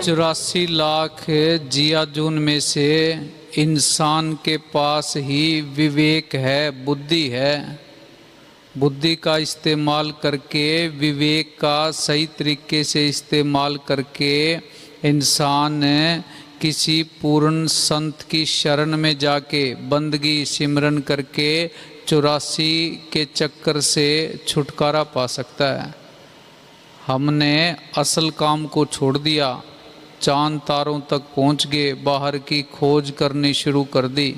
84 लाख जिया जून में से इंसान के पास ही विवेक है, बुद्धि है। बुद्धि का इस्तेमाल करके, विवेक का सही तरीके से इस्तेमाल करके इंसान किसी पूर्ण संत की शरण में जाके बंदगी सिमरन करके 84 के चक्कर से छुटकारा पा सकता है। हमने असल काम को छोड़ दिया, चांद तारों तक पहुंच गए, बाहर की खोज करनी शुरू कर दी,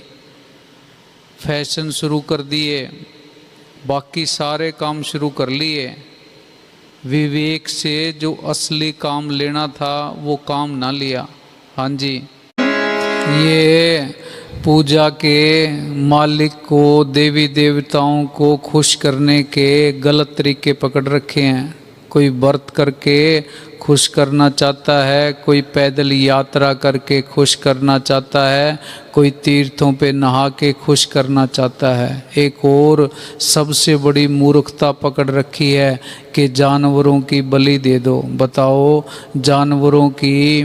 फैशन शुरू कर दिए, बाकी सारे काम शुरू कर लिए। विवेक से जो असली काम लेना था वो काम ना लिया। हाँ जी, ये पूजा के मालिक को, देवी देवताओं को खुश करने के गलत तरीके पकड़ रखे हैं। कोई व्रत करके खुश करना चाहता है, कोई पैदल यात्रा करके खुश करना चाहता है, कोई तीर्थों पे नहा के खुश करना चाहता है। एक और सबसे बड़ी मूर्खता पकड़ रखी है कि जानवरों की बलि दे दो। बताओ, जानवरों की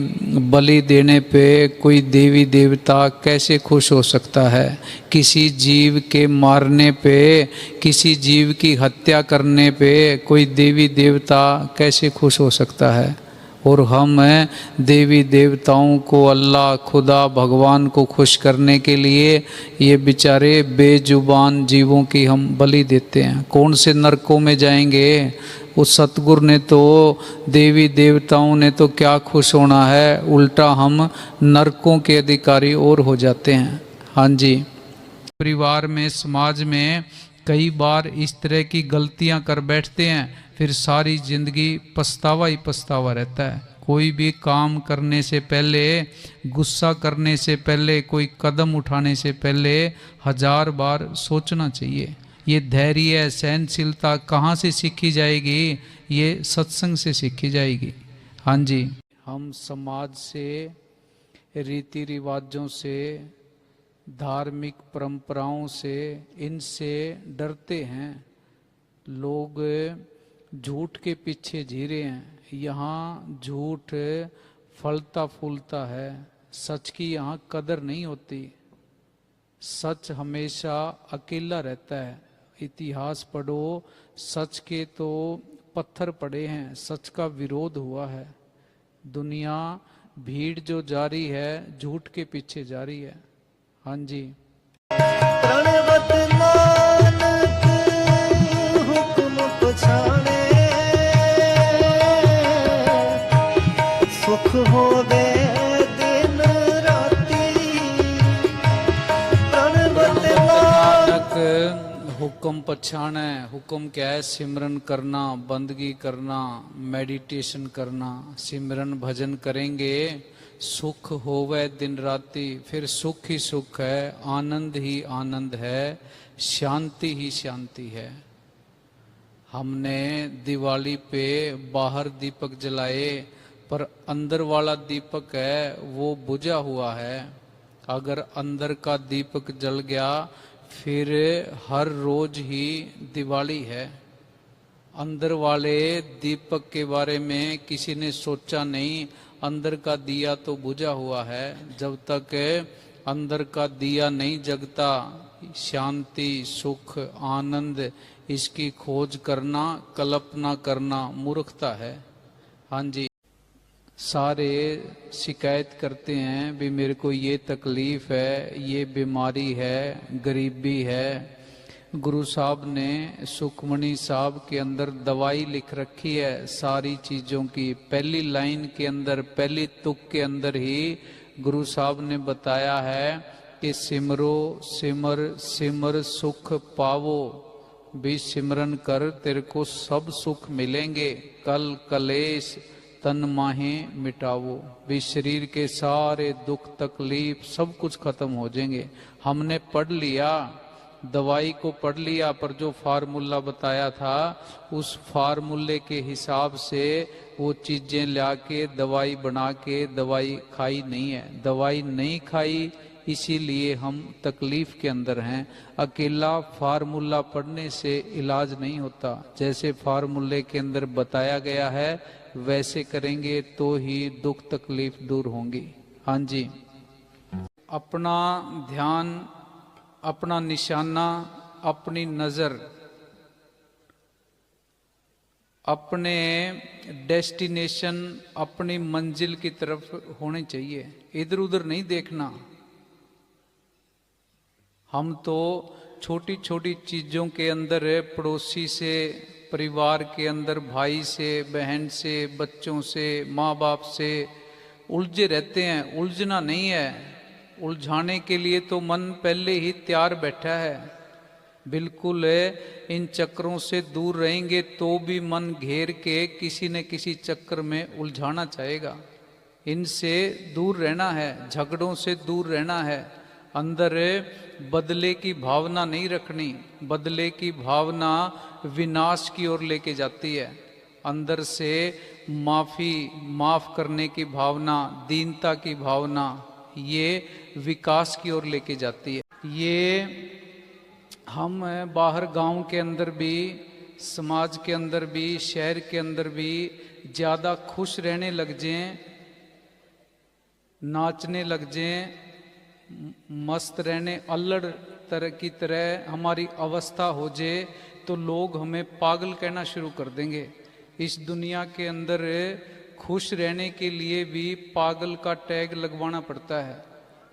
बलि देने पे कोई देवी देवता कैसे खुश हो सकता है? किसी जीव के मारने पे, किसी जीव की हत्या करने पे कोई देवी देवता कैसे खुश हो सकता है? और हम देवी देवताओं को, अल्लाह, खुदा, भगवान को खुश करने के लिए ये बेचारे बेजुबान जीवों की हम बलि देते हैं। कौन से नरकों में जाएंगे? उस सतगुरु ने तो, देवी देवताओं ने तो क्या खुश होना है, उल्टा हम नरकों के अधिकारी और हो जाते हैं। हाँ जी, परिवार में, समाज में कई बार इस तरह की गलतियां कर बैठते हैं, फिर सारी जिंदगी पछतावा ही पछतावा रहता है। कोई भी काम करने से पहले, गुस्सा करने से पहले, कोई कदम उठाने से पहले 1000 बार सोचना चाहिए। ये धैर्य, सहनशीलता कहाँ से सीखी जाएगी? ये सत्संग से सीखी जाएगी। हाँ जी, हम समाज से, रीति रिवाजों से, धार्मिक परंपराओं से, इनसे डरते हैं। लोग झूठ के पीछे जी रहे हैं। यहाँ झूठ फलता फूलता है, सच की यहाँ कदर नहीं होती। सच हमेशा अकेला रहता है। इतिहास पढ़ो, सच के तो पत्थर पड़े हैं, सच का विरोध हुआ है। दुनिया, भीड़ जो जारी है, झूठ के पीछे जारी है। हाँ जी, सुख हो दे दिन राती, नानक हुक्म पछाने। हुक्म क्या है? सिमरन करना, बंदगी करना, मेडिटेशन करना। सिमरन भजन करेंगे, सुख होवे दिन राती। फिर सुख ही सुख है, आनंद ही आनंद है, शांति ही शांति है। हमने दिवाली पे बाहर दीपक जलाए, पर अंदर वाला दीपक है वो बुझा हुआ है। अगर अंदर का दीपक जल गया, फिर हर रोज ही दिवाली है। अंदर वाले दीपक के बारे में किसी ने सोचा नहीं। अंदर का दिया तो बुझा हुआ है। जब तक अंदर का दिया नहीं जगता, शांति, सुख, आनंद, इसकी खोज करना, कल्पना करना मूर्खता है। हाँ जी, सारे शिकायत करते हैं भी मेरे को ये तकलीफ है, ये बीमारी है, गरीबी है। गुरु साहब ने, सुखमणि साहब के अंदर दवाई लिख रखी है सारी चीजों की। पहली लाइन के अंदर, पहली तुक के अंदर ही गुरु साहब ने बताया है कि सिमरो, सिमर सिमर सुख पावो। भी सिमरन कर, तेरे को सब सुख मिलेंगे। कल कलेश तन माहे मिटावो। भी शरीर के सारे दुख तकलीफ सब कुछ खत्म हो जाएंगे। हमने पढ़ लिया, दवाई को पढ़ लिया, पर जो फार्मूला बताया था उस फार्मूले के हिसाब से वो चीजें लाके दवाई बना के दवाई खाई नहीं है। दवाई नहीं खाई, इसीलिए हम तकलीफ के अंदर हैं। अकेला फार्मूला पढ़ने से इलाज नहीं होता। जैसे फार्मूले के अंदर बताया गया है वैसे करेंगे तो ही दुख तकलीफ दूर होंगी। हाँ जी, अपना ध्यान, अपना निशाना, अपनी नज़र अपने डेस्टिनेशन, अपनी मंजिल की तरफ होनी चाहिए, इधर उधर नहीं देखना। हम तो छोटी छोटी चीज़ों के अंदर, पड़ोसी से, परिवार के अंदर, भाई से, बहन से, बच्चों से, माँ बाप से उलझे रहते हैं। उलझना नहीं है, उलझाने के लिए तो मन पहले ही तैयार बैठा है। बिल्कुल इन चक्रों से दूर रहेंगे तो भी मन घेर के किसी न किसी चक्र में उलझाना चाहेगा। इनसे दूर रहना है, झगड़ों से दूर रहना है। अंदर बदले की भावना नहीं रखनी, बदले की भावना विनाश की ओर लेके जाती है। अंदर से माफ करने की भावना, दीनता की भावना, ये विकास की ओर लेके जाती है। ये हम बाहर गांव के अंदर भी, समाज के अंदर भी, शहर के अंदर भी ज़्यादा खुश रहने लग जाएं, नाचने लग जाएं, मस्त रहने, अल्लड़ तरह की तरह हमारी अवस्था हो जाए तो लोग हमें पागल कहना शुरू कर देंगे। इस दुनिया के अंदर खुश रहने के लिए भी पागल का टैग लगवाना पड़ता है।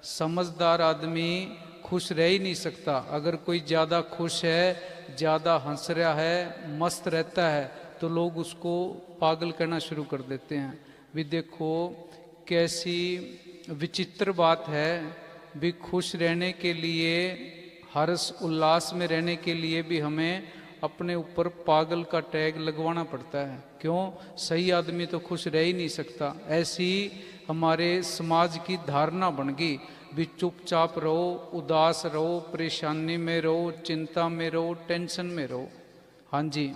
समझदार आदमी खुश रह ही नहीं सकता। अगर कोई ज़्यादा खुश है, ज़्यादा हंस रहा है, मस्त रहता है, तो लोग उसको पागल कहना शुरू कर देते हैं। भी देखो कैसी विचित्र बात है, भी खुश रहने के लिए, हर्ष उल्लास में रहने के लिए भी हमें अपने ऊपर पागल का टैग लगवाना पड़ता है। क्यों? सही आदमी तो खुश रह ही नहीं सकता। ऐसी हमारे समाज की धारणा बन गई, भी चुपचाप रहो, उदास रहो, परेशानी में रहो, चिंता में रहो, टेंशन में रहो। हाँ जी,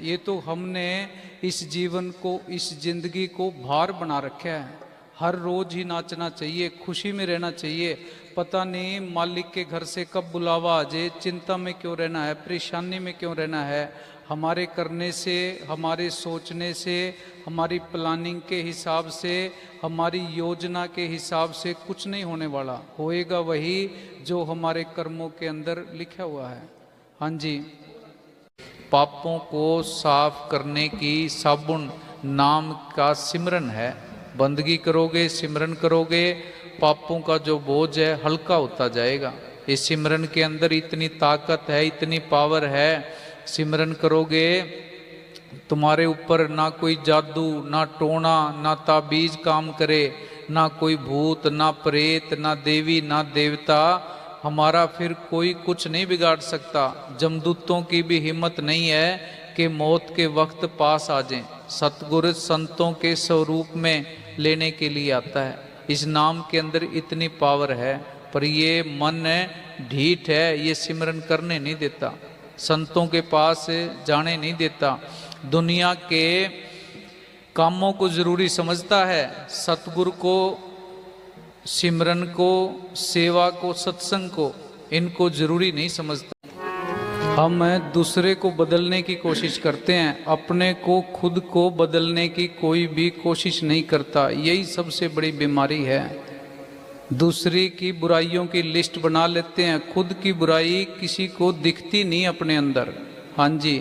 ये तो हमने इस जीवन को, इस जिंदगी को भार बना रखा है। हर रोज ही नाचना चाहिए, खुशी में रहना चाहिए। पता नहीं मालिक के घर से कब बुलावा आ जाए, चिंता में क्यों रहना है, परेशानी में क्यों रहना है। हमारे करने से, हमारे सोचने से, हमारी प्लानिंग के हिसाब से, हमारी योजना के हिसाब से कुछ नहीं होने वाला। होएगा वही जो हमारे कर्मों के अंदर लिखा हुआ है। हाँ जी, पापों को साफ करने की साबुन नाम का सिमरन है। बंदगी करोगे, सिमरन करोगे, पापों का जो बोझ है हल्का होता जाएगा। इस सिमरन के अंदर इतनी ताकत है, इतनी पावर है। सिमरन करोगे, तुम्हारे ऊपर ना कोई जादू, ना टोना, ना ताबीज काम करे, ना कोई भूत, ना प्रेत, ना देवी, ना देवता, हमारा फिर कोई कुछ नहीं बिगाड़ सकता। जमदूतों की भी हिम्मत नहीं है कि मौत के वक्त पास आ जाएं। सतगुरु संतों के स्वरूप में लेने के लिए आता है। इस नाम के अंदर इतनी पावर है, पर ये मन ढीठ है, ये सिमरन करने नहीं देता, संतों के पास जाने नहीं देता, दुनिया के कामों को जरूरी समझता है। सतगुरु को, सिमरन को, सेवा को, सत्संग को, इनको जरूरी नहीं समझता। हम दूसरे को बदलने की कोशिश करते हैं, अपने को, खुद को बदलने की कोई भी कोशिश नहीं करता। यही सबसे बड़ी बीमारी है। दूसरे की बुराइयों की लिस्ट बना लेते हैं, खुद की बुराई किसी को दिखती नहीं अपने अंदर। हाँ जी,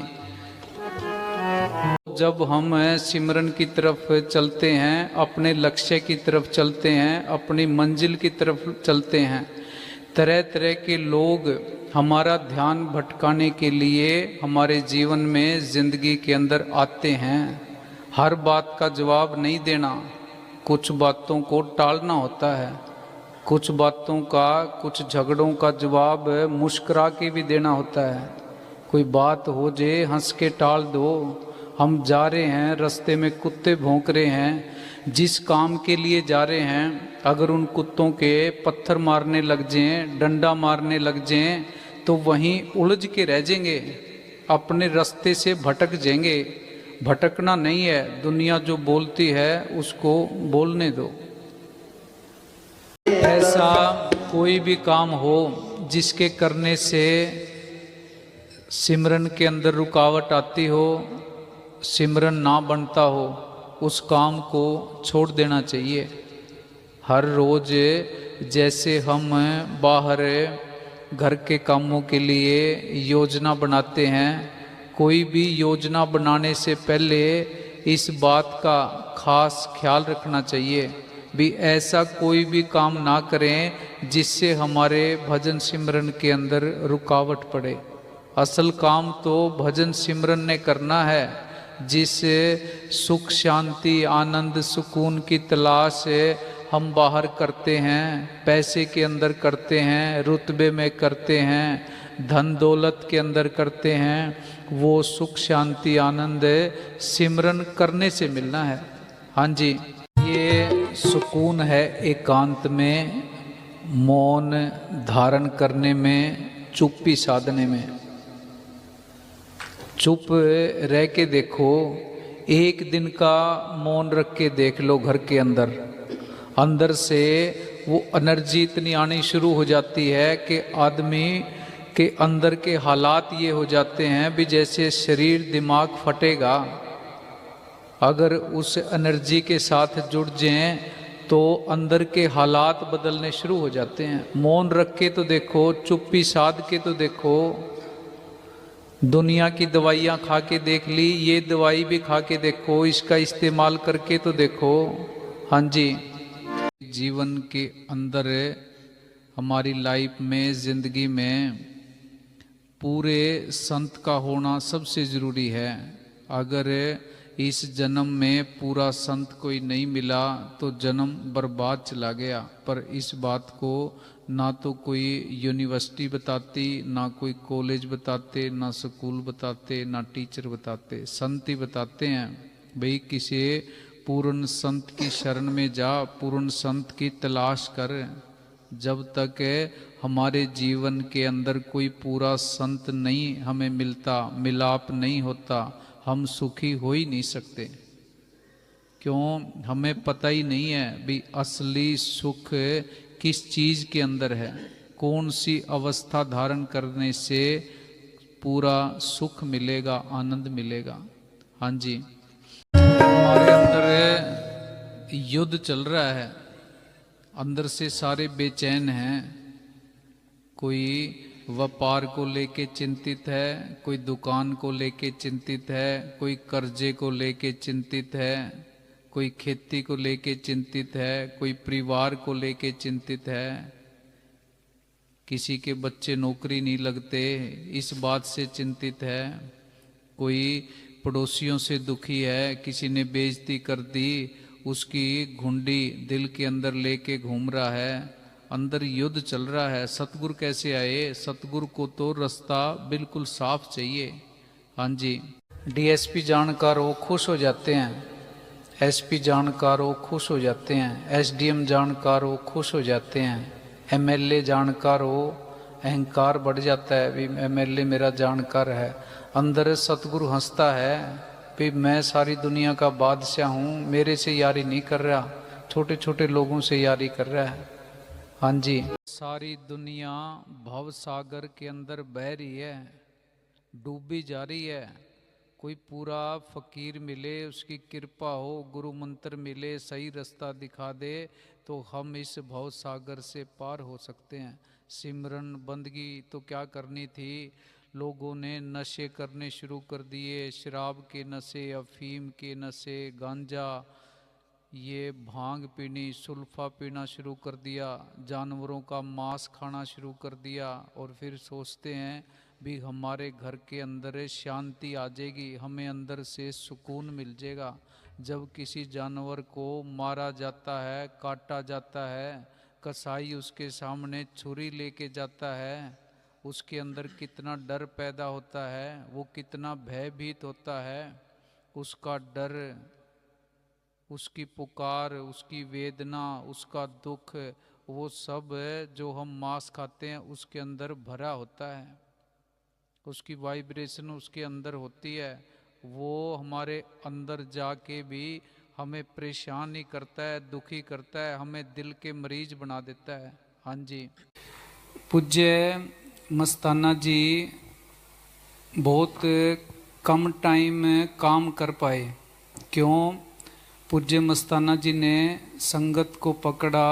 जब हम सिमरन की तरफ चलते हैं, अपने लक्ष्य की तरफ चलते हैं, अपनी मंजिल की तरफ चलते हैं, तरह तरह के लोग हमारा ध्यान भटकाने के लिए हमारे जीवन में, जिंदगी के अंदर आते हैं। हर बात का जवाब नहीं देना, कुछ बातों को टालना होता है। कुछ बातों का, कुछ झगड़ों का जवाब मुस्कुरा के भी देना होता है। कोई बात हो जाए, हंस के टाल दो। हम जा रहे हैं, रास्ते में कुत्ते भौंक रहे हैं, जिस काम के लिए जा रहे हैं, अगर उन कुत्तों के पत्थर मारने लग जाएं, डंडा मारने लग जाएं, तो वहीं उलझ के रह जाएंगे, अपने रास्ते से भटक जाएंगे। भटकना नहीं है, दुनिया जो बोलती है उसको बोलने दो। ऐसा कोई भी काम हो जिसके करने से सिमरन के अंदर रुकावट आती हो, सिमरन ना बनता हो, उस काम को छोड़ देना चाहिए। हर रोज जैसे हम बाहर घर के कामों के लिए योजना बनाते हैं, कोई भी योजना बनाने से पहले इस बात का खास ख्याल रखना चाहिए भी ऐसा कोई भी काम ना करें जिससे हमारे भजन सिमरन के अंदर रुकावट पड़े। असल काम तो भजन सिमरन ने करना है। जिस सुख शांति आनंद सुकून की तलाश हम बाहर करते हैं, पैसे के अंदर करते हैं, रुतबे में करते हैं, धन दौलत के अंदर करते हैं, वो सुख शांति आनंद सिमरन करने से मिलना है। हाँ जी, ये सुकून है एकांत में, मौन धारण करने में, चुप्पी साधने में। चुप रह के देखो, एक दिन का मौन रख के देख लो, घर के अंदर से वो एनर्जी इतनी आनी शुरू हो जाती है कि आदमी के अंदर के हालात ये हो जाते हैं भी जैसे शरीर दिमाग फटेगा। अगर उस एनर्जी के साथ जुड़ जाएं तो अंदर के हालात बदलने शुरू हो जाते हैं। मौन रख के तो देखो, चुप्पी साध के तो देखो। दुनिया की दवाइयाँ खा के देख ली, ये दवाई भी खा के देखो, इसका इस्तेमाल करके तो देखो। हाँ जी, जीवन के अंदर हमारी लाइफ में, जिंदगी में पूरे संत का होना सबसे ज़रूरी है। अगर इस जन्म में पूरा संत कोई नहीं मिला तो जन्म बर्बाद चला गया। पर इस बात को ना तो कोई यूनिवर्सिटी बताती, ना कोई कॉलेज बताते, ना स्कूल बताते, ना टीचर बताते, संत ही बताते हैं। भाई किसी पूर्ण संत की शरण में जा, पूर्ण संत की तलाश कर। जब तक हमारे जीवन के अंदर कोई पूरा संत नहीं हमें मिलता, मिलाप नहीं होता, हम सुखी हो ही नहीं सकते। क्यों? हमें पता ही नहीं है भी असली सुख किस चीज़ के अंदर है, कौन सी अवस्था धारण करने से पूरा सुख मिलेगा, आनंद मिलेगा। हाँ जी, हमारे अंदर युद्ध चल रहा है, अंदर से सारे बेचैन हैं। कोई व्यापार को लेके चिंतित है, कोई दुकान को लेके चिंतित है, कोई कर्जे को लेके चिंतित है, कोई खेती को लेके चिंतित है, कोई परिवार को लेके चिंतित है। किसी के बच्चे नौकरी नहीं लगते, इस बात से चिंतित है। कोई पड़ोसियों से दुखी है, किसी ने बेइज्जती कर दी, उसकी घुंडी दिल के अंदर लेके घूम रहा है। अंदर युद्ध चल रहा है। सतगुरु कैसे आए? सतगुरु को तो रास्ता बिल्कुल साफ चाहिए। हाँ जी, डीएसपी जानकार हो खुश हो जाते हैं, एसपी जानकार हो खुश हो जाते हैं, एसडीएम जानकार हो खुश हो जाते हैं, एमएलए जानकार हो अहंकार बढ़ जाता है भी एमएलए मेरा जानकार है। अंदर सतगुरु हंसता है भी मैं सारी दुनिया का बादशाह हूँ, मेरे से यारी नहीं कर रहा, छोटे छोटे लोगों से यारी कर रहा है। हाँ जी, सारी दुनिया भव सागर के अंदर बह रही है, डूबी जा रही है। कोई पूरा फकीर मिले, उसकी कृपा हो, गुरु मंत्र मिले, सही रास्ता दिखा दे तो हम इस भव सागर से पार हो सकते हैं। सिमरन बंदगी तो क्या करनी थी, लोगों ने नशे करने शुरू कर दिए, शराब के नशे, अफीम के नशे, गांजा, ये भांग पीनी, सुल्फा पीना शुरू कर दिया, जानवरों का मांस खाना शुरू कर दिया। और फिर सोचते हैं भी हमारे घर के अंदर शांति आ जाएगी, हमें अंदर से सुकून मिल जाएगा। जब किसी जानवर को मारा जाता है, काटा जाता है, कसाई उसके सामने छुरी लेके जाता है, उसके अंदर कितना डर पैदा होता है, वो कितना भयभीत होता है। उसका डर, उसकी पुकार, उसकी वेदना, उसका दुख, वो सब जो हम मांस खाते हैं उसके अंदर भरा होता है। उसकी वाइब्रेशन उसके अंदर होती है, वो हमारे अंदर जाके भी हमें परेशान ही करता है, दुखी करता है, हमें दिल के मरीज बना देता है। हाँ जी, पूज्य मस्ताना जी बहुत कम टाइम में काम कर पाए। क्यों? पूज्य मस्ताना जी ने संगत को पकड़ा,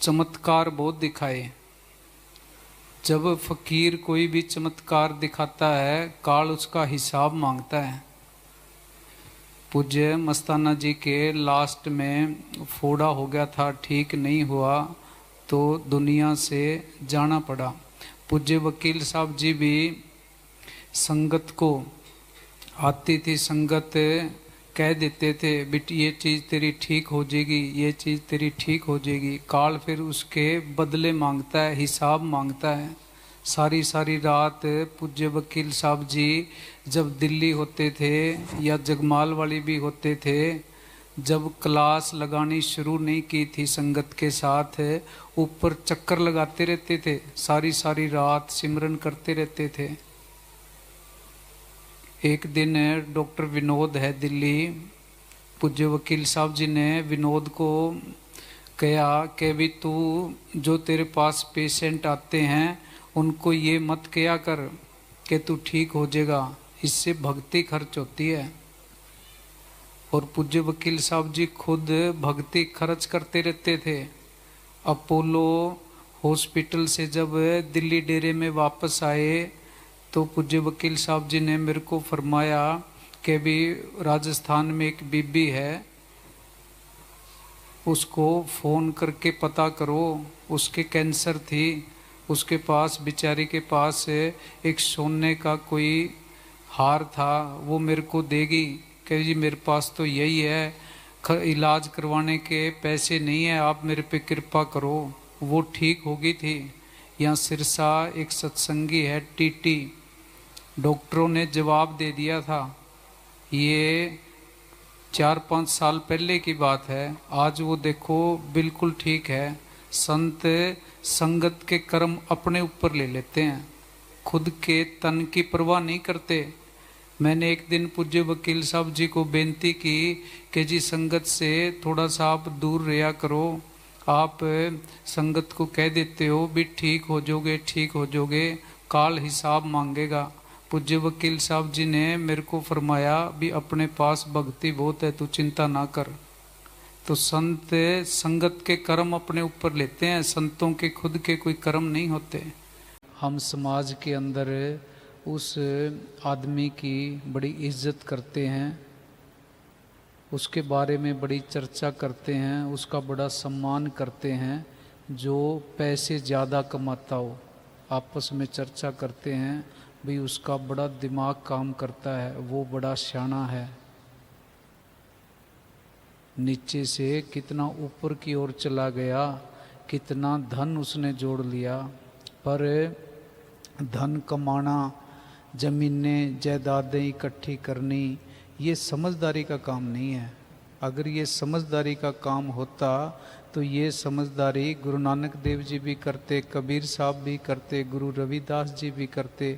चमत्कार बहुत दिखाए। जब फकीर कोई भी चमत्कार दिखाता है, काल उसका हिसाब मांगता है। पूज्य मस्ताना जी के लास्ट में फोड़ा हो गया था, ठीक नहीं हुआ तो दुनिया से जाना पड़ा। पूज्य वकील साहब जी भी संगत को आती थी, संगत कह देते थे बेटी ये चीज़ तेरी ठीक हो जाएगी, ये चीज़ तेरी ठीक हो जाएगी। काल फिर उसके बदले मांगता है, हिसाब मांगता है। सारी सारी रात पूज्य वकील साहब जी जब दिल्ली होते थे या जगमाल वाली भी होते थे, जब क्लास लगानी शुरू नहीं की थी संगत के साथ, ऊपर चक्कर लगाते रहते थे, सारी सारी रात सिमरन करते रहते थे। एक दिन डॉक्टर विनोद है दिल्ली, पूज्य वकील साहब जी ने विनोद को कहा कि भी तू जो तेरे पास पेशेंट आते हैं उनको ये मत कहा कर कि तू ठीक हो जाएगा, इससे भक्ति खर्च होती है। और पूज्य वकील साहब जी खुद भक्ति खर्च करते रहते थे। अपोलो हॉस्पिटल से जब दिल्ली डेरे में वापस आए तो पूज्य वकील साहब जी ने मेरे को फरमाया कि भी राजस्थान में एक बीबी है, उसको फ़ोन करके पता करो, उसके कैंसर थी, उसके पास बेचारी के पास एक सोने का कोई हार था, वो मेरे को देगी। कह जी मेरे पास तो यही है, इलाज करवाने के पैसे नहीं है, आप मेरे पे कृपा करो। वो ठीक हो गई थी। यहाँ सिरसा एक सत्संगी है टीटी, डॉक्टरों ने जवाब दे दिया था, ये 4-5 साल पहले की बात है, आज वो देखो बिल्कुल ठीक है। संत संगत के कर्म अपने ऊपर ले लेते हैं, खुद के तन की परवाह नहीं करते। मैंने एक दिन पूज्य वकील साहब जी को बेनती की कि जी संगत से थोड़ा सा आप दूर रहा करो, आप संगत को कह देते हो भी ठीक हो जाओगे, ठीक हो जाओगे, काल हिसाब मांगेगा। पूज्य वकील साहब जी ने मेरे को फरमाया भी अपने पास भक्ति बहुत है, तू चिंता ना कर। तो संत संगत के कर्म अपने ऊपर लेते हैं, संतों के खुद के कोई कर्म नहीं होते। हम समाज के अंदर उस आदमी की बड़ी इज्जत करते हैं, उसके बारे में बड़ी चर्चा करते हैं, उसका बड़ा सम्मान करते हैं, जो पैसे ज़्यादा कमाता हो। आपस में चर्चा करते हैं भी उसका बड़ा दिमाग काम करता है, वो बड़ा शाना है, नीचे से कितना ऊपर की ओर चला गया, कितना धन उसने जोड़ लिया। पर धन कमाना, जमीनें जायदादें इकट्ठी करनी, ये समझदारी का काम नहीं है। अगर ये समझदारी का काम होता तो ये समझदारी गुरु नानक देव जी भी करते, कबीर साहब भी करते, गुरु रविदास जी भी करते,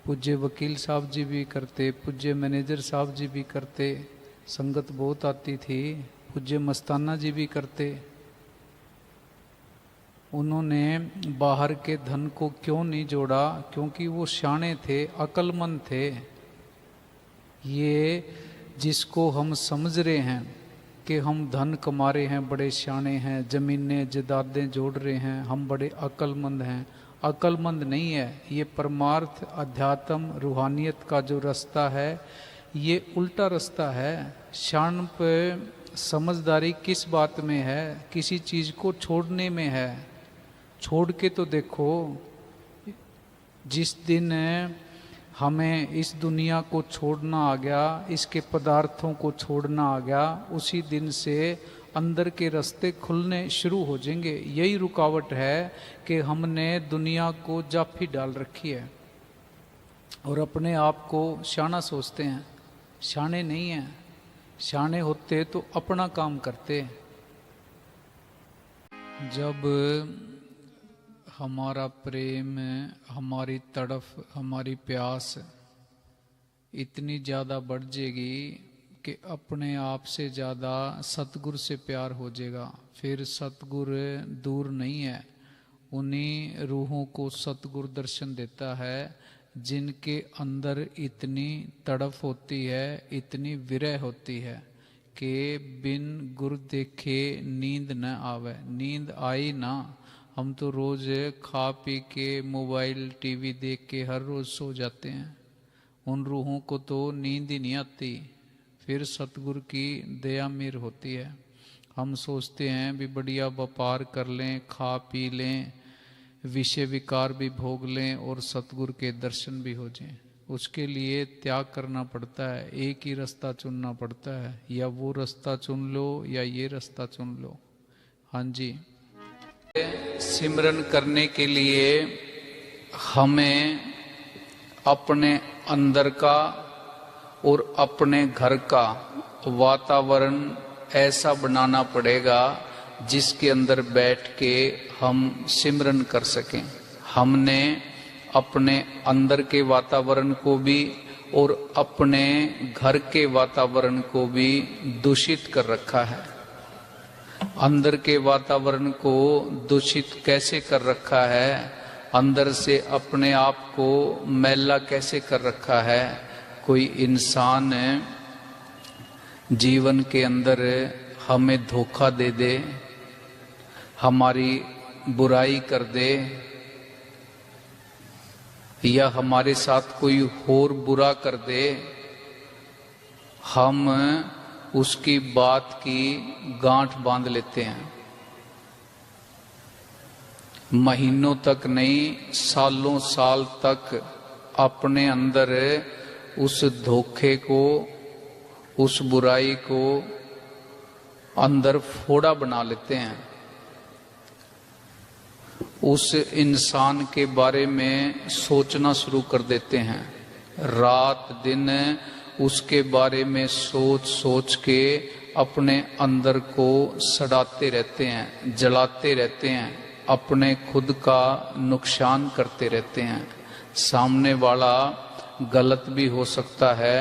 पूज्य वकील साहब जी भी करते, पूज्य मैनेजर साहब जी भी करते। संगत बहुत आती थी, पूज्य मस्ताना जी भी करते। उन्होंने बाहर के धन को क्यों नहीं जोड़ा? क्योंकि वो शाणे थे, अक्लमंद थे। ये जिसको हम समझ रहे हैं कि हम धन कमा रहे हैं, बड़े शाणे हैं, जमीनें जायदादें जोड़ रहे हैं, हम बड़े अक्लमंद हैं, अक्लमंद नहीं है। ये परमार्थ अध्यात्म रूहानियत का जो रास्ता है, ये उल्टा रास्ता है। शान पे समझदारी किस बात में है? किसी चीज़ को छोड़ने में है। छोड़ के तो देखो, जिस दिन हमें इस दुनिया को छोड़ना आ गया, इसके पदार्थों को छोड़ना आ गया, उसी दिन से अंदर के रास्ते खुलने शुरू हो जाएंगे। यही रुकावट है कि हमने दुनिया को जाफी डाल रखी है और अपने आप को शाना सोचते हैं। शाने नहीं हैं। शाने होते तो अपना काम करते। जब हमारा प्रेम, हमारी तड़फ, हमारी प्यास इतनी ज़्यादा बढ़ जाएगी कि अपने आप से ज़्यादा सतगुरु से प्यार हो जाएगा। फिर सतगुरु दूर नहीं है, उन्हीं रूहों को सतगुरु दर्शन देता है जिनके अंदर इतनी तड़फ होती है, इतनी विरह होती है के बिन गुर देखे नींद न आवे। नींद आई ना, हम तो रोज खा पी के मोबाइल टीवी देख के हर रोज सो जाते हैं। उन रूहों को तो नींद ही नहीं आती, फिर सतगुरु की दया मेर होती है। हम सोचते हैं भी बढ़िया व्यापार कर लें, खा पी लें, विषय विकार भी भोग लें और सतगुरु के दर्शन भी हो जाएं। उसके लिए त्याग करना पड़ता है, एक ही रास्ता चुनना पड़ता है, या वो रास्ता चुन लो या ये रास्ता चुन लो। हाँ जी, सिमरन करने के लिए हमें अपने अंदर का और अपने घर का वातावरण ऐसा बनाना पड़ेगा जिसके अंदर बैठ के हम सिमरन कर सकें। हमने अपने अंदर के वातावरण को भी और अपने घर के वातावरण को भी दूषित कर रखा है। अंदर के वातावरण को दूषित कैसे कर रखा है, अंदर से अपने आप को मैला कैसे कर रखा है। कोई इंसान जीवन के अंदर हमें धोखा दे दे, हमारी बुराई कर दे, या हमारे साथ कोई और बुरा कर दे, हम उसकी बात की गांठ बांध लेते हैं। महीनों तक नहीं, सालों साल तक अपने अंदर उस धोखे को, उस बुराई को अंदर फोड़ा बना लेते हैं। उस इंसान के बारे में सोचना शुरू कर देते हैं, रात दिन उसके बारे में सोच सोच के अपने अंदर को सड़ाते रहते हैं, जलाते रहते हैं, अपने खुद का नुकसान करते रहते हैं। सामने वाला गलत भी हो सकता है,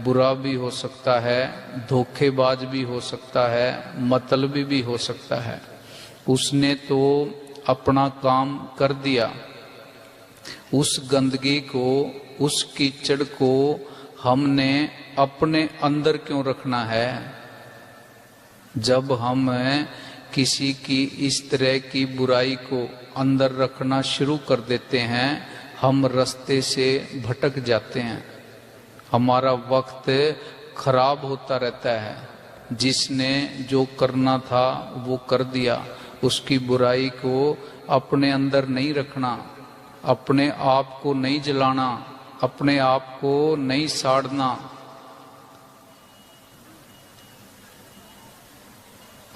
बुरा भी हो सकता है, धोखेबाज भी हो सकता है, मतलबी भी हो सकता है। उसने तो अपना काम कर दिया। उस गंदगी को, उस कीचड़ को हमने अपने अंदर क्यों रखना है? जब हम किसी की इस तरह की बुराई को अंदर रखना शुरू कर देते हैं, हम रास्ते से भटक जाते हैं, हमारा वक्त खराब होता रहता है। जिसने जो करना था वो कर दिया, उसकी बुराई को अपने अंदर नहीं रखना, अपने आप को नहीं जलाना, अपने आप को नहीं साड़ना।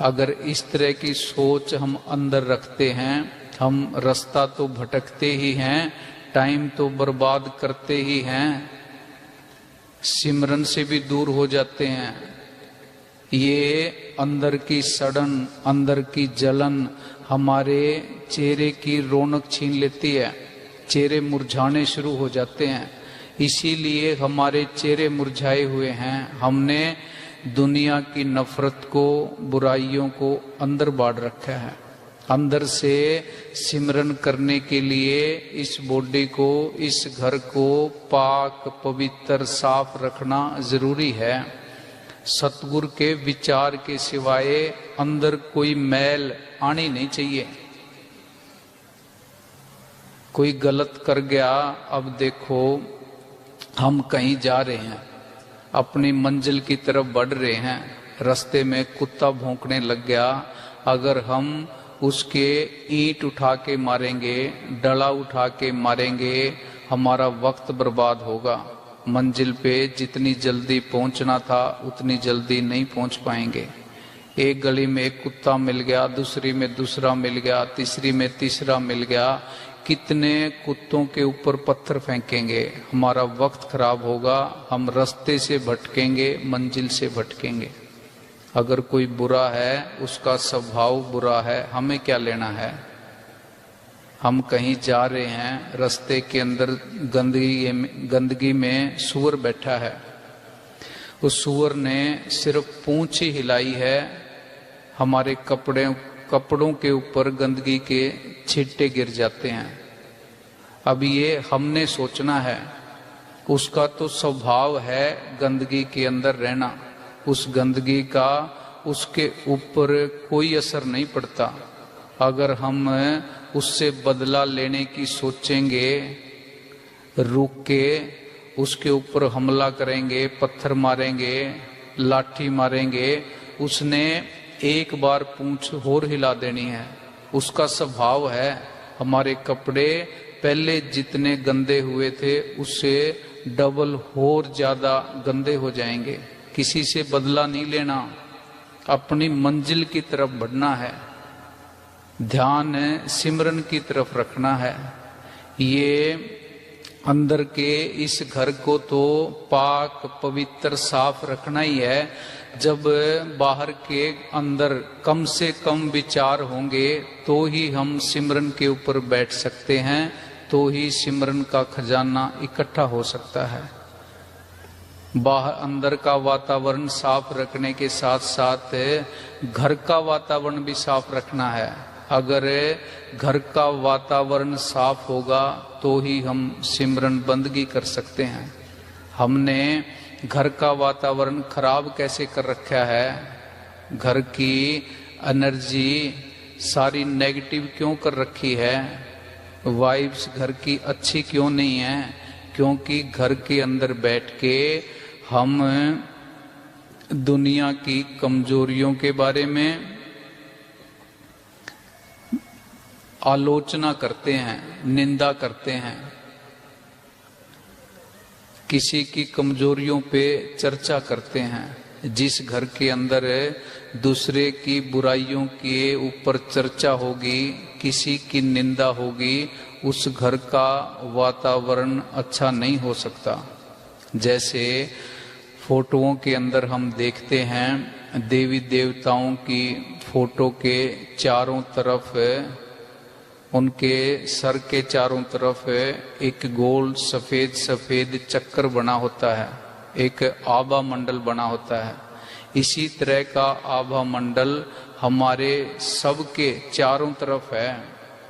अगर इस तरह की सोच हम अंदर रखते हैं, हम रास्ता तो भटकते ही हैं, टाइम तो बर्बाद करते ही हैं, सिमरन से भी दूर हो जाते हैं। ये अंदर की सड़न, अंदर की जलन हमारे चेहरे की रौनक छीन लेती है, चेहरे मुरझाने शुरू हो जाते हैं। इसीलिए हमारे चेहरे मुरझाए हुए हैं। हमने दुनिया की नफरत को, बुराइयों को अंदर बांध रखा है। अंदर से सिमरन करने के लिए इस बॉडी को, इस घर को पाक पवित्र साफ रखना जरूरी है। सतगुरु के विचार के सिवाय अंदर कोई मैल आनी नहीं चाहिए। कोई गलत कर गया, अब देखो हम कहीं जा रहे हैं, अपनी मंजिल की तरफ बढ़ रहे हैं, रास्ते में कुत्ता भौंकने लग गया, अगर हम उसके ईंट उठा के मारेंगे, डला उठा के मारेंगे, हमारा वक्त बर्बाद होगा। मंजिल पे जितनी जल्दी पहुंचना था उतनी जल्दी नहीं पहुंच पाएंगे। एक गली में एक कुत्ता मिल गया, दूसरी में दूसरा मिल गया, तीसरी में तीसरा मिल गया, कितने कुत्तों के ऊपर पत्थर फेंकेंगे, हमारा वक्त खराब होगा, हम रास्ते से भटकेंगे, मंजिल से भटकेंगे। अगर कोई बुरा है, उसका स्वभाव बुरा है, हमें क्या लेना है? हम कहीं जा रहे हैं, रास्ते के अंदर गंदगी में सूअर बैठा है, उस सूअर ने सिर्फ पूंछ ही हिलाई है, हमारे कपड़ों के ऊपर गंदगी के छिट्टे गिर जाते हैं। अब ये हमने सोचना है, उसका तो स्वभाव है गंदगी के अंदर रहना, उस गंदगी का उसके ऊपर कोई असर नहीं पड़ता। अगर हम उससे बदला लेने की सोचेंगे, रुक के उसके ऊपर हमला करेंगे, पत्थर मारेंगे, लाठी मारेंगे, उसने एक बार पूंछ और हिला देनी है। उसका स्वभाव है। हमारे कपड़े पहले जितने गंदे हुए थे उससे डबल और ज्यादा गंदे हो जाएंगे। किसी से बदला नहीं लेना, अपनी मंजिल की तरफ बढ़ना है, ध्यान सिमरन की तरफ रखना है। ये अंदर के इस घर को तो पाक पवित्र साफ रखना ही है। जब बाहर के अंदर कम से कम विचार होंगे तो ही हम सिमरन के ऊपर बैठ सकते हैं, तो ही सिमरन का खजाना इकट्ठा हो सकता है। बाहर अंदर का वातावरण साफ रखने के साथ साथ घर का वातावरण भी साफ रखना है। अगर घर का वातावरण साफ होगा तो ही हम सिमरन बंदगी कर सकते हैं। हमने घर का वातावरण खराब कैसे कर रखा है? घर की एनर्जी सारी नेगेटिव क्यों कर रखी है? वाइब्स घर की अच्छी क्यों नहीं है? क्योंकि घर के अंदर बैठ के हम दुनिया की कमजोरियों के बारे में आलोचना करते हैं, निंदा करते हैं, किसी की कमजोरियों पे चर्चा करते हैं। जिस घर के अंदर दूसरे की बुराइयों के ऊपर चर्चा होगी, किसी की निंदा होगी, उस घर का वातावरण अच्छा नहीं हो सकता। जैसे फोटोओं के अंदर हम देखते हैं, देवी देवताओं की फोटो के चारों तरफ, उनके सर के चारों तरफ एक गोल सफेद सफेद चक्कर बना होता है, एक आभा मंडल बना होता है। इसी तरह का आभा मंडल हमारे सबके चारों तरफ है,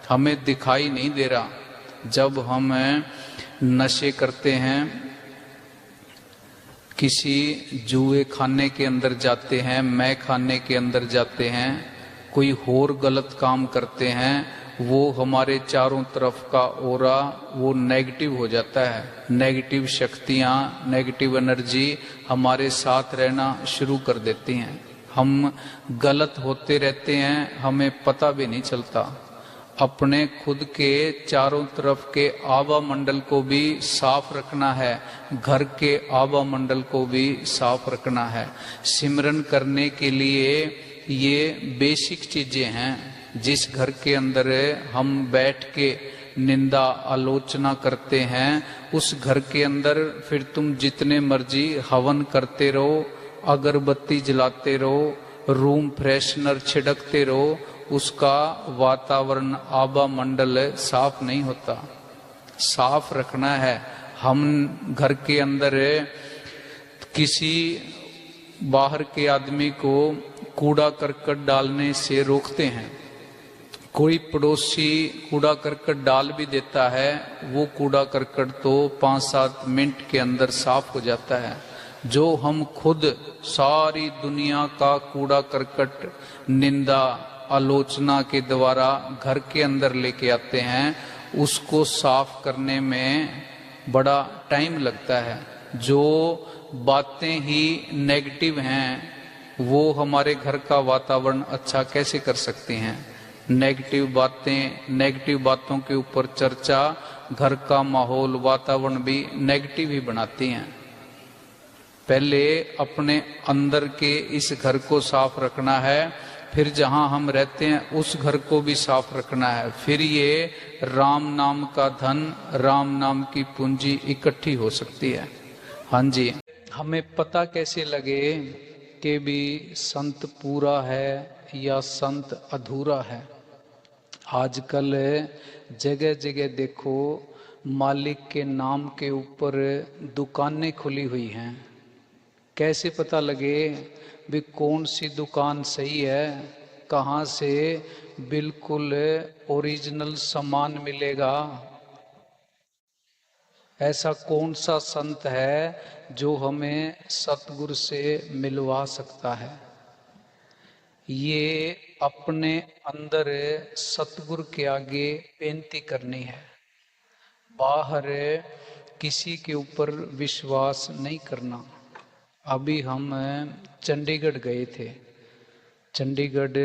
हमें दिखाई नहीं दे रहा। जब हम नशे करते हैं, किसी जुए खाने के अंदर जाते हैं, मैं खाने के अंदर जाते हैं, कोई और गलत काम करते हैं, वो हमारे चारों तरफ का ओरा वो नेगेटिव हो जाता है। नेगेटिव शक्तियां, नेगेटिव एनर्जी हमारे साथ रहना शुरू कर देती हैं। हम गलत होते रहते हैं, हमें पता भी नहीं चलता। अपने खुद के चारों तरफ के आभा मंडल को भी साफ रखना है, घर के आभा मंडल को भी साफ रखना है। सिमरन करने के लिए ये बेसिक चीजें हैं। जिस घर के अंदर हम बैठ के निंदा आलोचना करते हैं, उस घर के अंदर फिर तुम जितने मर्जी हवन करते रहो, अगरबत्ती जलाते रहो, रूम फ्रेशनर छिड़कते रहो, उसका वातावरण आभा मंडल साफ नहीं होता। साफ रखना है। हम घर के अंदर किसी बाहर के आदमी को कूड़ा करकट डालने से रोकते हैं। कोई पड़ोसी कूड़ा करकट डाल भी देता है, वो कूड़ा करकट तो 5-7 मिनट के अंदर साफ हो जाता है। जो हम खुद सारी दुनिया का कूड़ा करकट निंदा आलोचना के द्वारा घर के अंदर लेके आते हैं, उसको साफ करने में बड़ा टाइम लगता है। जो बातें ही नेगेटिव हैं वो हमारे घर का वातावरण अच्छा कैसे कर सकती हैं? नेगेटिव बातें, नेगेटिव बातों के ऊपर चर्चा घर का माहौल, वातावरण भी नेगेटिव ही बनाती हैं। पहले अपने अंदर के इस घर को साफ रखना है, फिर जहां हम रहते हैं उस घर को भी साफ रखना है। फिर ये राम नाम का धन, राम नाम की पूंजी इकट्ठी हो सकती है। हाँ जी, हमें पता कैसे लगे कि भी संत पूरा है या संत अधूरा है? आजकल जगह जगह देखो मालिक के नाम के ऊपर दुकानें खुली हुई हैं। कैसे पता लगे भी कौन सी दुकान सही है, कहाँ से बिल्कुल ओरिजिनल सामान मिलेगा? ऐसा कौन सा संत है जो हमें सतगुरु से मिलवा सकता है? ये अपने अंदर सतगुरु के आगे बेनती करनी है। बाहर किसी के ऊपर विश्वास नहीं करना। अभी हम चंडीगढ़ गए थे। चंडीगढ़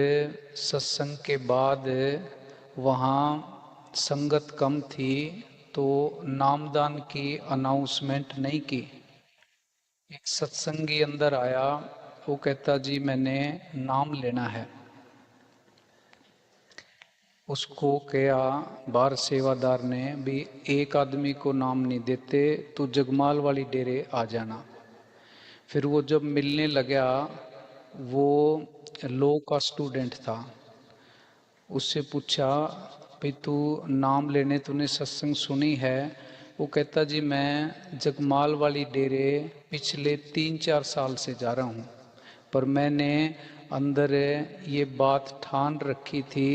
सत्संग के बाद वहाँ संगत कम थी, तो नामदान की अनाउंसमेंट नहीं की। एक सत्संगी अंदर आया, वो कहता जी मैंने नाम लेना है। उसको कहा बार सेवादार ने भी एक आदमी को नाम नहीं देते, तो जगमाल वाली डेरे आ जाना। फिर वो जब मिलने लगा, वो लॉ का स्टूडेंट था। उससे पूछा भाई तू नाम लेने तूने सत्संग सुनी है? वो कहता जी मैं जगमाल वाली डेरे पिछले 3-4 साल से जा रहा हूँ, पर मैंने अंदर ये बात ठान रखी थी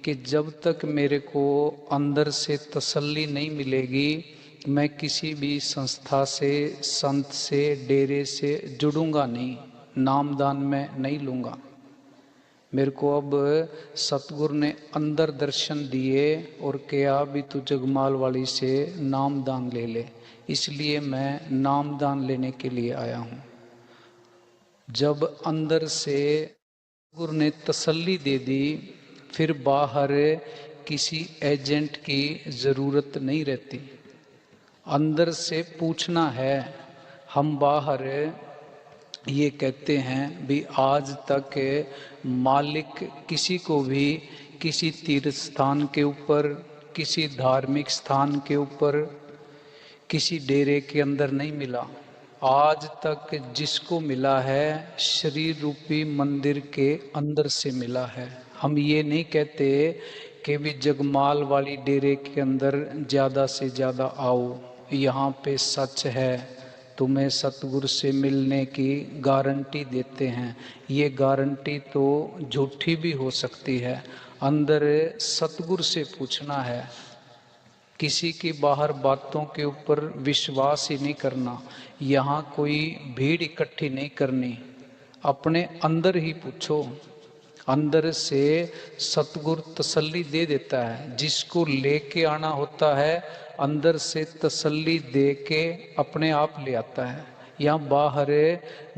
कि जब तक मेरे को अंदर से तसल्ली नहीं मिलेगी, मैं किसी भी संस्था से, संत से, डेरे से जुड़ूंगा नहीं, नामदान में नहीं लूँगा। मेरे को अब सतगुरु ने अंदर दर्शन दिए और कहा भी तू जगमाल वाली से नामदान ले ले, इसलिए मैं नामदान लेने के लिए आया हूँ। जब अंदर से गुरु ने तसल्ली दे दी, फिर बाहर किसी एजेंट की ज़रूरत नहीं रहती। अंदर से पूछना है। हम बाहर ये कहते हैं भी आज तक मालिक किसी को भी किसी तीर्थ स्थान के ऊपर, किसी धार्मिक स्थान के ऊपर, किसी डेरे के अंदर नहीं मिला। आज तक जिसको मिला है शरीर रूपी मंदिर के अंदर से मिला है। हम ये नहीं कहते कि भी जगमाल वाली डेरे के अंदर ज़्यादा से ज़्यादा आओ। यहाँ पे सच है, तुम्हें सतगुरु से मिलने की गारंटी देते हैं। ये गारंटी तो झूठी भी हो सकती है। अंदर सतगुरु से पूछना है। किसी की बाहर बातों के ऊपर विश्वास ही नहीं करना। यहाँ कोई भीड़ इकट्ठी नहीं करनी, अपने अंदर ही पूछो। अंदर से सतगुरु तसल्ली दे देता है। जिसको लेके आना होता है अंदर से तसल्ली दे के अपने आप ले आता है। यहाँ बाहर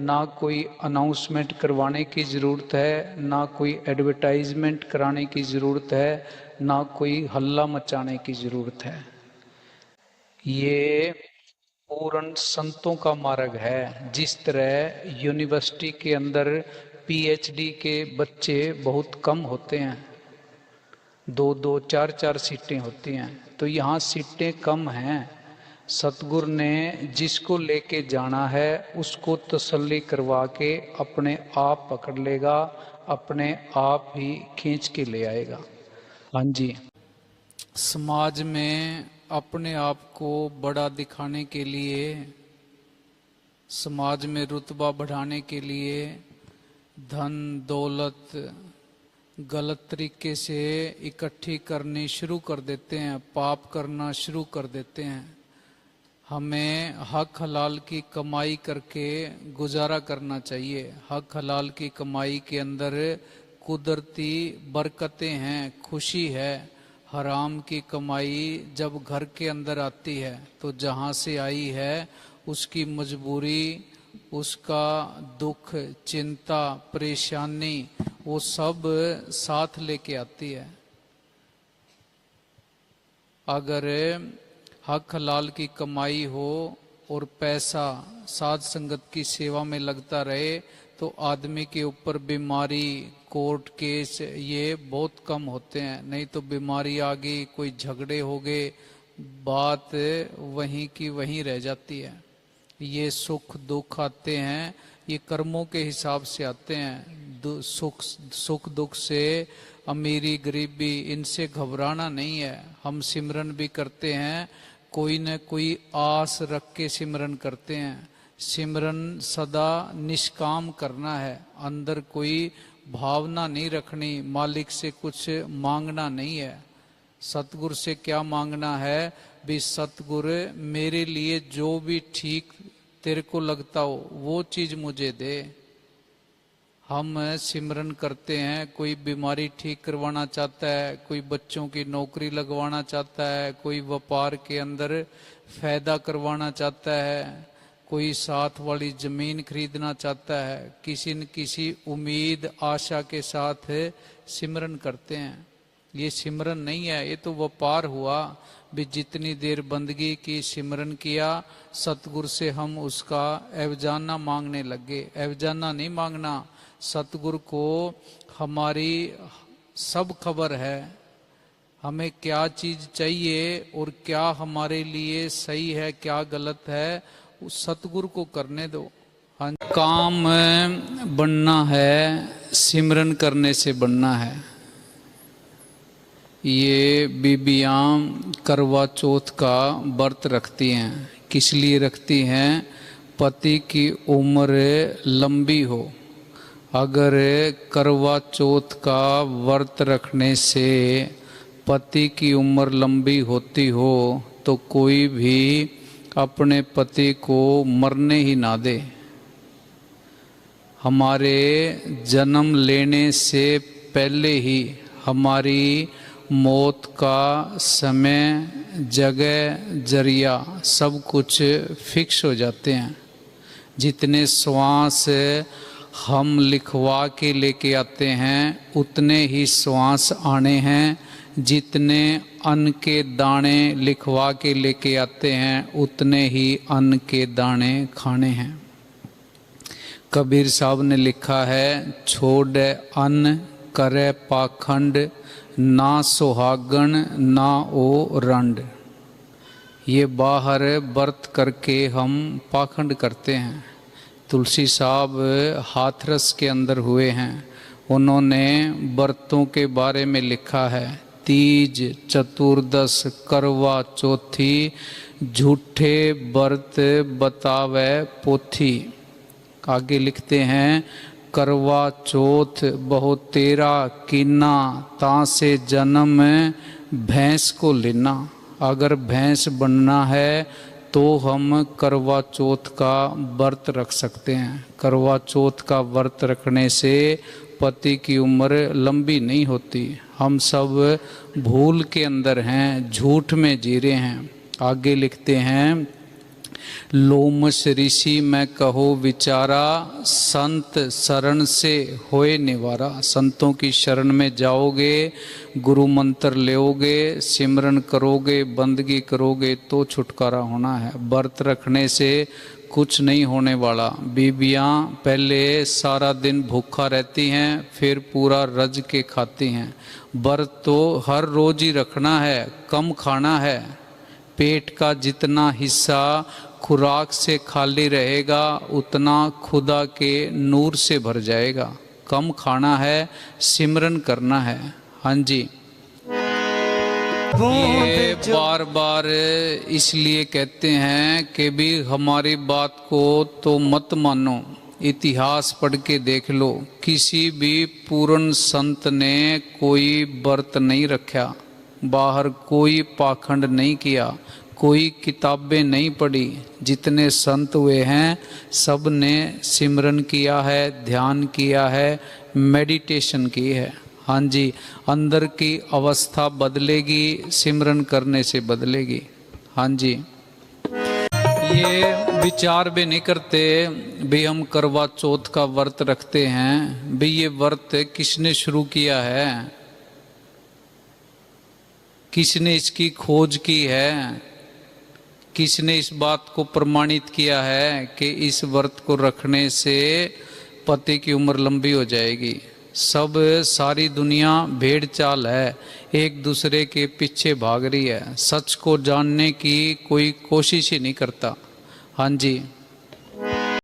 ना कोई अनाउंसमेंट करवाने की ज़रूरत है, ना कोई एडवर्टाइजमेंट कराने की ज़रूरत है, ना कोई हल्ला मचाने की ज़रूरत है। ये पूर्ण संतों का मार्ग है। जिस तरह यूनिवर्सिटी के अंदर पीएचडी के बच्चे बहुत कम होते हैं, 2-2, 4-4 सीटें होती हैं, तो यहाँ सीटें कम हैं। सतगुरु ने जिसको लेके जाना है उसको तसल्ली करवा के अपने आप पकड़ लेगा, अपने आप ही खींच के ले आएगा। हाँ जी। समाज में अपने आप को बड़ा दिखाने के लिए, समाज में रुतबा बढ़ाने के लिए धन दौलत गलत तरीके से इकट्ठी करनी शुरू कर देते हैं, पाप करना शुरू कर देते हैं। हमें हक हलाल की कमाई करके गुजारा करना चाहिए। हक हलाल की कमाई के अंदर कुदरती बरकतें हैं, खुशी है। हराम की कमाई जब घर के अंदर आती है तो जहाँ से आई है उसकी मजबूरी, उसका दुख, चिंता, परेशानी, वो सब साथ लेके आती है। अगर हक हलाल की कमाई हो और पैसा साध संगत की सेवा में लगता रहे तो आदमी के ऊपर बीमारी, कोर्ट केस ये बहुत कम होते हैं। नहीं तो बीमारी आ गई, कोई झगड़े हो गए, बात वहीं की वहीं रह जाती है। ये सुख दुख आते हैं, ये कर्मों के हिसाब से आते हैं। सुख दुख से, अमीरी गरीबी, इनसे घबराना नहीं है। हम सिमरन भी करते हैं, कोई न कोई आस रख के सिमरन करते हैं। सिमरन सदा निष्काम करना है, अंदर कोई भावना नहीं रखनी, मालिक से कुछ मांगना नहीं है। सतगुरु से क्या मांगना है भी सतगुरु मेरे लिए जो भी ठीक तेरे को लगता हो वो चीज मुझे दे। हम सिमरन करते हैं, कोई बीमारी ठीक करवाना चाहता है, कोई बच्चों की नौकरी लगवाना चाहता है, कोई व्यापार के अंदर फायदा करवाना चाहता है, कोई साथ वाली जमीन खरीदना चाहता है, किसी न किसी उम्मीद आशा के साथ सिमरन करते हैं। ये सिमरन नहीं है, ये तो व्यापार हुआ भी। जितनी देर बंदगी की सिमरन किया, सतगुरु से हम उसका एवजाना मांगने लगे। एवजाना नहीं मांगना, सतगुरु को हमारी सब खबर है, हमें क्या चीज चाहिए और क्या हमारे लिए सही है क्या गलत है, उस सतगुरु को करने दो। हाँ, काम बनना है, सिमरन करने से बनना है। ये बीबियाँ करवा चौथ का व्रत रखती हैं। किस लिए रखती हैं? पति की उम्र लंबी हो। अगर करवा चौथ का व्रत रखने से पति की उम्र लंबी होती हो तो कोई भी अपने पति को मरने ही ना दे। हमारे जन्म लेने से पहले ही हमारी मौत का समय, जगह, जरिया सब कुछ फिक्स हो जाते हैं। जितने श्वास हम लिखवा के लेके आते हैं उतने ही श्वास आने हैं, जितने अन्न के दाने लिखवा के लेके आते हैं उतने ही अन्न के दाने खाने हैं। कबीर साहब ने लिखा है, छोड़ अन्न करे पाखंड, ना सुहागन ना ओ रंड। ये बाहर व्रत करके हम पाखंड करते हैं। तुलसी साहब हाथरस के अंदर हुए हैं, उन्होंने व्रतों के बारे में लिखा है, तीज चतुर्दश करवा चौथी, झूठे व्रत बतावे पोथी। आगे लिखते हैं, करवा चौथ बहुत तेरा कीना, ता से जन्म भैंस को लेना। अगर भैंस बनना है तो हम करवा चौथ का व्रत रख सकते हैं। करवा चौथ का व्रत रखने से पति की उम्र लंबी नहीं होती। हम सब भूल के अंदर हैं, झूठ में जी रहे हैं। आगे लिखते हैं, लोमश ऋषि में कहो विचारा, संत शरण से होए निवारा। संतों की शरण में जाओगे, गुरु मंत्र लेओगे, सिमरन करोगे, बंदगी करोगे तो छुटकारा होना है। व्रत रखने से कुछ नहीं होने वाला। बीबियाँ पहले सारा दिन भूखा रहती हैं, फिर पूरा रज के खाती हैं। व्रत तो हर रोज ही रखना है, कम खाना है। पेट का जितना हिस्सा खुराक से खाली रहेगा उतना खुदा के नूर से भर जाएगा। कम खाना है, सिमरन करना है। हाँ जी, ये बार बार इसलिए कहते हैं कि भी हमारी बात को तो मत मानो, इतिहास पढ़ के देख लो। किसी भी पूर्ण संत ने कोई व्रत नहीं रखा, बाहर कोई पाखंड नहीं किया, कोई किताबें नहीं पढ़ी। जितने संत हुए हैं सब ने सिमरन किया है, ध्यान किया है, मेडिटेशन की है। हाँ जी, अंदर की अवस्था बदलेगी, सिमरन करने से बदलेगी। हाँ जी, ये विचार भी नहीं करते भी हम करवा चौथ का व्रत रखते हैं। भी ये व्रत किसने शुरू किया है, किसने इसकी खोज की है, किसने इस बात को प्रमाणित किया है कि इस व्रत को रखने से पति की उम्र लंबी हो जाएगी। सब सारी दुनिया भेड़ चाल है, एक दूसरे के पीछे भाग रही है। सच को जानने की कोई कोशिश ही नहीं करता। हाँ जी।